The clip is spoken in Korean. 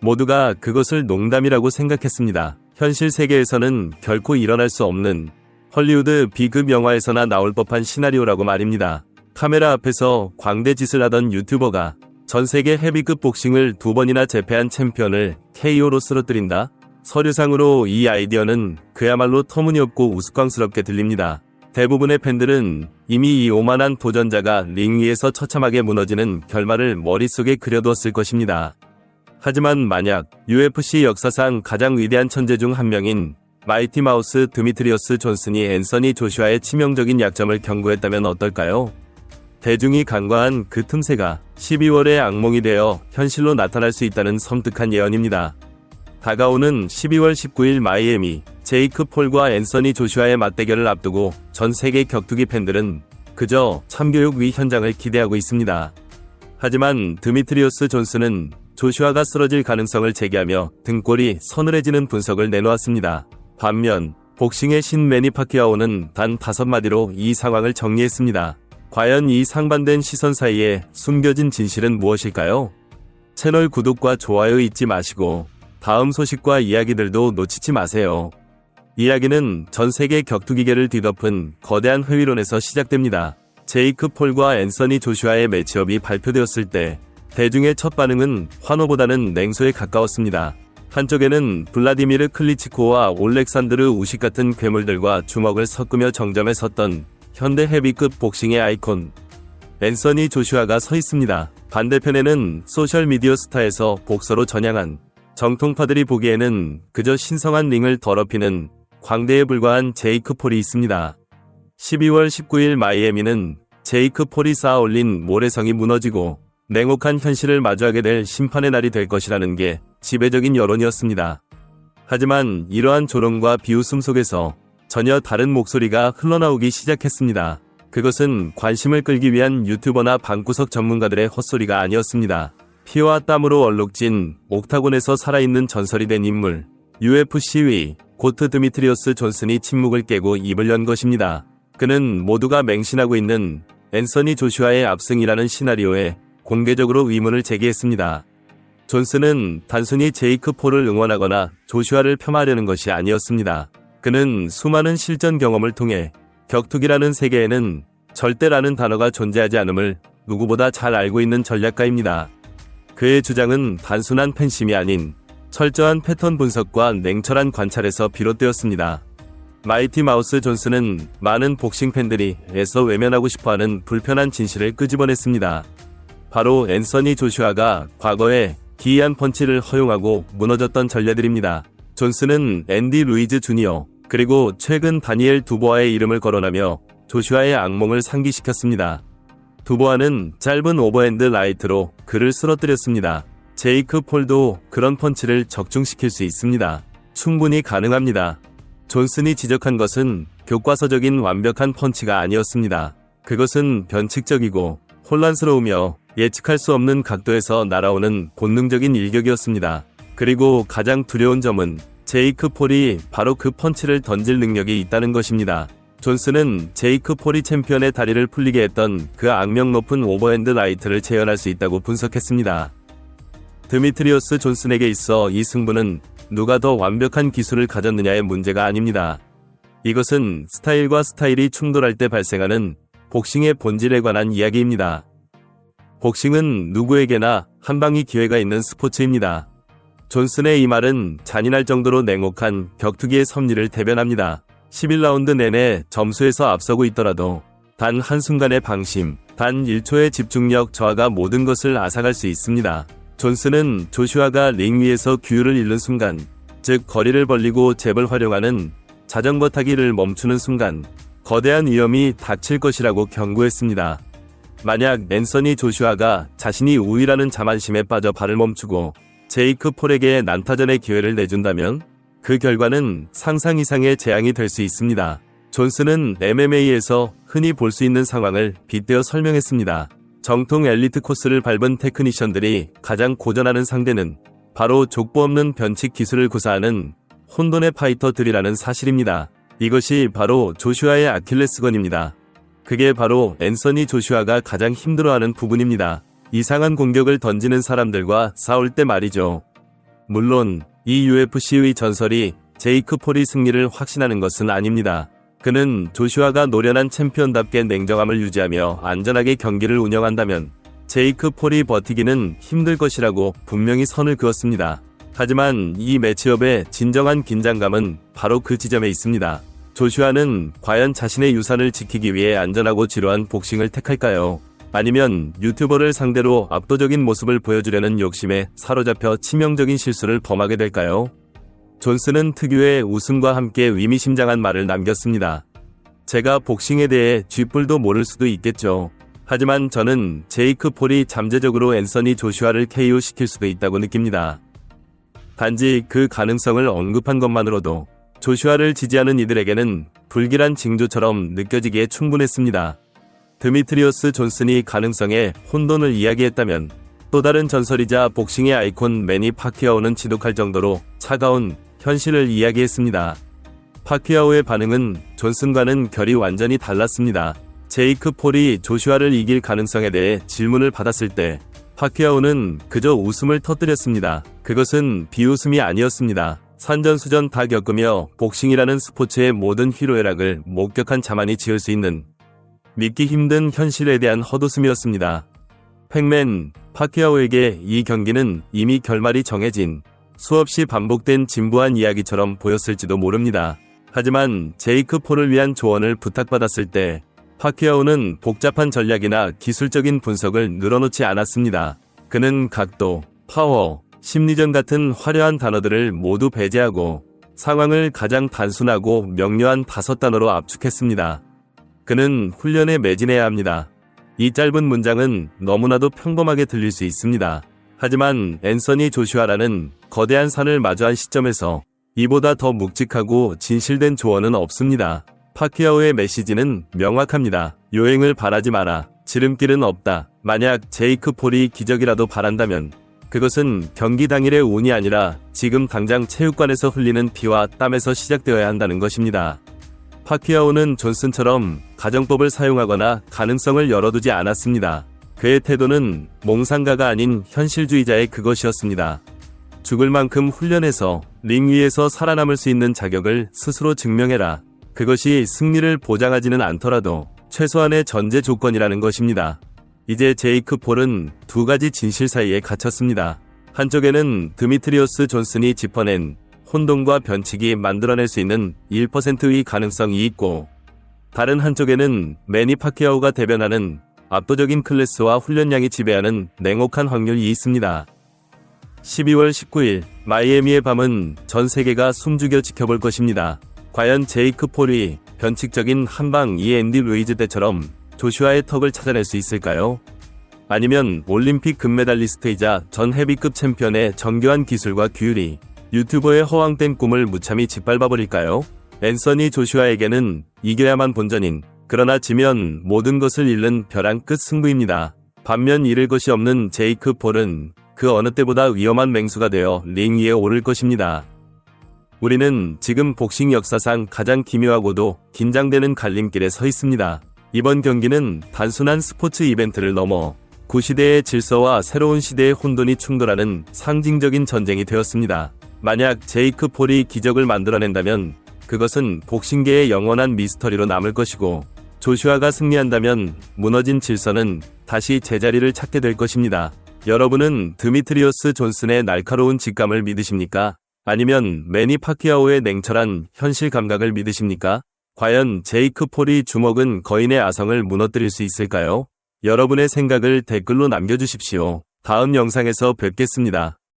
모두가 그것을 농담이라고 생각했습니다. 현실 세계에서는 결코 일어날 수 없는 헐리우드 B급 영화에서나 나올 법한 시나리오라고 말입니다. 카메라 앞에서 광대짓을 하던 유튜버가 전세계 헤비급 복싱을 2번이나 제패한 챔피언을 KO로 쓰러뜨린다? 서류상으로 이 아이디어는 그야말로 터무니없고 우스꽝스럽게 들립니다. 대부분의 팬들은 이미 이 오만한 도전자가 링 위에서 처참하게 무너지는 결말을 머릿속에 그려두었을 것입니다. 하지만 만약 UFC 역사상 가장 위대한 천재 중 한 명인 마이티 마우스 드미트리어스 존슨이 앤서니 조슈아의 치명적인 약점을 경고했다면 어떨까요? 대중이 간과한 그 틈새가 12월의 악몽이 되어 현실로 나타날 수 있다는 섬뜩한 예언입니다. 다가오는 12월 19일 마이애미, 제이크 폴과 앤서니 조슈아의 맞대결을 앞두고 전 세계 격투기 팬들은 그저 참교육 위 현장을 기대하고 있습니다. 하지만 드미트리어스 존슨은 조슈아가 쓰러질 가능성을 제기하며 등골이 서늘해지는 분석을 내놓았습니다. 반면 복싱의 신 매니 파키아오는 단 5마디로 이 상황을 정리했습니다. 과연 이 상반된 시선 사이에 숨겨진 진실은 무엇일까요? 채널 구독과 좋아요 잊지 마시고 다음 소식과 이야기들도 놓치지 마세요. 이야기는 전 세계 격투기계를 뒤덮은 거대한 회의론에서 시작됩니다. 제이크 폴과 앤서니 조슈아의 매치업이 발표되었을 때 대중의 첫 반응은 환호보다는 냉소에 가까웠습니다. 한쪽에는 블라디미르 클리치코와 올렉산드르 우식 같은 괴물들과 주먹을 섞으며 정점에 섰던 현대 헤비급 복싱의 아이콘 앤서니 조슈아가 서 있습니다. 반대편에는 소셜미디어 스타에서 복서로 전향한 정통파들이 보기에는 그저 신성한 링을 더럽히는 광대에 불과한 제이크 폴이 있습니다. 12월 19일 마이애미는 제이크 폴이 쌓아올린 모래성이 무너지고 냉혹한 현실을 마주하게 될 심판의 날이 될 것이라는 게 지배적인 여론이었습니다. 하지만 이러한 조롱과 비웃음 속에서 전혀 다른 목소리가 흘러나오기 시작했습니다. 그것은 관심을 끌기 위한 유튜버나 방구석 전문가들의 헛소리가 아니었습니다. 피와 땀으로 얼룩진 옥타곤에서 살아있는 전설이 된 인물 UFC 위 고트 드미트리어스 존슨이 침묵을 깨고 입을 연 것입니다. 그는 모두가 맹신하고 있는 앤서니 조슈아의 압승이라는 시나리오에 공개적으로 의문을 제기했습니다. 존슨은 단순히 제이크 폴을 응원하거나 조슈아를 폄하하려는 것이 아니었습니다. 그는 수많은 실전 경험을 통해 격투기라는 세계에는 절대라는 단어가 존재하지 않음을 누구보다 잘 알고 있는 전략가입니다. 그의 주장은 단순한 팬심이 아닌 철저한 패턴 분석과 냉철한 관찰에서 비롯되었습니다. 마이티 마우스 존슨은 많은 복싱 팬들이 애써 외면하고 싶어하는 불편한 진실을 끄집어냈습니다. 바로 앤서니 조슈아가 과거에 기이한 펀치를 허용하고 무너졌던 전례들입니다. 존슨은 앤디 루이즈 주니어 그리고 최근 다니엘 두보아의 이름을 거론하며 조슈아의 악몽을 상기시켰습니다. 두보아는 짧은 오버핸드 라이트로 그를 쓰러뜨렸습니다. 제이크 폴도 그런 펀치를 적중시킬 수 있습니다. 충분히 가능합니다. 존슨이 지적한 것은 교과서적인 완벽한 펀치가 아니었습니다. 그것은 변칙적이고 혼란스러우며 예측할 수 없는 각도에서 날아오는 본능적인 일격이었습니다. 그리고 가장 두려운 점은 제이크 폴이 바로 그 펀치를 던질 능력이 있다는 것입니다. 존슨은 제이크 폴이 챔피언의 다리를 풀리게 했던 그 악명 높은 오버핸드 라이트를 재현할 수 있다고 분석했습니다. 드미트리어스 존슨에게 있어 이 승부는 누가 더 완벽한 기술을 가졌느냐의 문제가 아닙니다. 이것은 스타일과 스타일이 충돌할 때 발생하는 복싱의 본질에 관한 이야기입니다. 복싱은 누구에게나 한 방의 기회가 있는 스포츠입니다. 존슨의 이 말은 잔인할 정도로 냉혹한 격투기의 섭리를 대변합니다. 11라운드 내내 점수에서 앞서고 있더라도 단 한순간의 방심, 단 1초의 집중력 저하가 모든 것을 앗아갈 수 있습니다. 존슨은 조슈아가 링 위에서 규율을 잃는 순간, 즉 거리를 벌리고 잽을 활용하는 자전거 타기를 멈추는 순간 거대한 위험이 닥칠 것이라고 경고했습니다. 만약 앤서니 조슈아가 자신이 우위라는 자만심에 빠져 발을 멈추고 제이크 폴에게 난타전의 기회를 내준다면 그 결과는 상상 이상의 재앙이 될 수 있습니다. 존슨은 MMA에서 흔히 볼 수 있는 상황을 빗대어 설명했습니다. 정통 엘리트 코스를 밟은 테크니션들이 가장 고전하는 상대는 바로 족보 없는 변칙 기술을 구사하는 혼돈의 파이터들이라는 사실입니다. 이것이 바로 조슈아의 아킬레스건입니다. 그게 바로 앤서니 조슈아가 가장 힘들어하는 부분입니다. 이상한 공격을 던지는 사람들과 싸울 때 말이죠. 물론 이 UFC의 전설이 제이크 폴이 승리를 확신하는 것은 아닙니다. 그는 조슈아가 노련한 챔피언답게 냉정함을 유지하며 안전하게 경기를 운영한다면 제이크 폴이 버티기는 힘들 것이라고 분명히 선을 그었습니다. 하지만 이 매치업의 진정한 긴장감은 바로 그 지점에 있습니다. 조슈아는 과연 자신의 유산을 지키기 위해 안전하고 지루한 복싱을 택할까요? 아니면 유튜버를 상대로 압도적인 모습을 보여주려는 욕심에 사로잡혀 치명적인 실수를 범하게 될까요? 존슨은 특유의 웃음과 함께 의미심장한 말을 남겼습니다. 제가 복싱에 대해 쥐뿔도 모를 수도 있겠죠. 하지만 저는 제이크 폴이 잠재적으로 앤서니 조슈아를 KO시킬 수도 있다고 느낍니다. 단지 그 가능성을 언급한 것만으로도 조슈아를 지지하는 이들에게는 불길한 징조처럼 느껴지기에 충분했습니다. 드미트리어스 존슨이 가능성에 혼돈을 이야기했다면 또 다른 전설이자 복싱의 아이콘 매니 파키아오는 지독할 정도로 차가운 현실을 이야기했습니다. 파키아오의 반응은 존슨과는 결이 완전히 달랐습니다. 제이크 폴이 조슈아를 이길 가능성에 대해 질문을 받았을 때 파키아오는 그저 웃음을 터뜨렸습니다. 그것은 비웃음이 아니었습니다. 산전수전 다 겪으며 복싱이라는 스포츠의 모든 희로애락을 목격한 자만이 지을 수 있는 믿기 힘든 현실에 대한 헛웃음이었습니다. 팩맨 파키아오에게 이 경기는 이미 결말이 정해진 수없이 반복된 진부한 이야기처럼 보였을지도 모릅니다. 하지만 제이크 폴을 위한 조언을 부탁받았을 때 파키아오는 복잡한 전략이나 기술적인 분석을 늘어놓지 않았습니다. 그는 각도, 파워, 심리전 같은 화려한 단어들을 모두 배제하고 상황을 가장 단순하고 명료한 5단어로 압축했습니다. 그는 훈련에 매진해야 합니다. 이 짧은 문장은 너무나도 평범하게 들릴 수 있습니다. 하지만 앤서니 조슈아라는 거대한 산을 마주한 시점에서 이보다 더 묵직하고 진실된 조언은 없습니다. 파키아오의 메시지는 명확합니다. 요행을 바라지 마라. 지름길은 없다. 만약 제이크 폴이 기적이라도 바란다면 그것은 경기 당일의 운이 아니라 지금 당장 체육관에서 흘리는 피와 땀에서 시작되어야 한다는 것입니다. 파키아오는 존슨처럼 가정법을 사용하거나 가능성을 열어두지 않았습니다. 그의 태도는 몽상가가 아닌 현실주의자의 그것이었습니다. 죽을 만큼 훈련해서 링 위에서 살아남을 수 있는 자격을 스스로 증명해라. 그것이 승리를 보장하지는 않더라도 최소한의 전제 조건이라는 것입니다. 이제 제이크 폴은 두 가지 진실 사이에 갇혔습니다. 한쪽에는 드미트리오스 존슨이 짚어낸 혼돈과 변칙이 만들어낼 수 있는 1%의 가능성이 있고 다른 한쪽에는 매니 파키아오가 대변하는 압도적인 클래스와 훈련량이 지배하는 냉혹한 확률이 있습니다. 12월 19일 마이애미의 밤은 전 세계가 숨죽여 지켜볼 것입니다. 과연 제이크 폴이 변칙적인 한방 앤디 루이즈 때처럼 조슈아의 턱을 찾아낼 수 있을까요? 아니면 올림픽 금메달리스트이자 전 헤비급 챔피언의 정교한 기술과 규율이 유튜버의 허황된 꿈을 무참히 짓밟아버릴까요? 앤서니 조슈아에게는 이겨야만 본전인, 그러나 지면 모든 것을 잃는 벼랑 끝 승부입니다. 반면 잃을 것이 없는 제이크 폴은 그 어느 때보다 위험한 맹수가 되어 링 위에 오를 것입니다. 우리는 지금 복싱 역사상 가장 기묘하고도 긴장되는 갈림길에 서 있습니다. 이번 경기는 단순한 스포츠 이벤트를 넘어 구시대의 질서와 새로운 시대의 혼돈이 충돌하는 상징적인 전쟁이 되었습니다. 만약 제이크 폴이 기적을 만들어낸다면 그것은 복싱계의 영원한 미스터리로 남을 것이고 조슈아가 승리한다면 무너진 질서는 다시 제자리를 찾게 될 것입니다. 여러분은 드미트리오스 존슨의 날카로운 직감을 믿으십니까? 아니면 매니 파키아오의 냉철한 현실 감각을 믿으십니까? 과연 제이크 폴이 주먹은 거인의 아성을 무너뜨릴 수 있을까요? 여러분의 생각을 댓글로 남겨주십시오. 다음 영상에서 뵙겠습니다.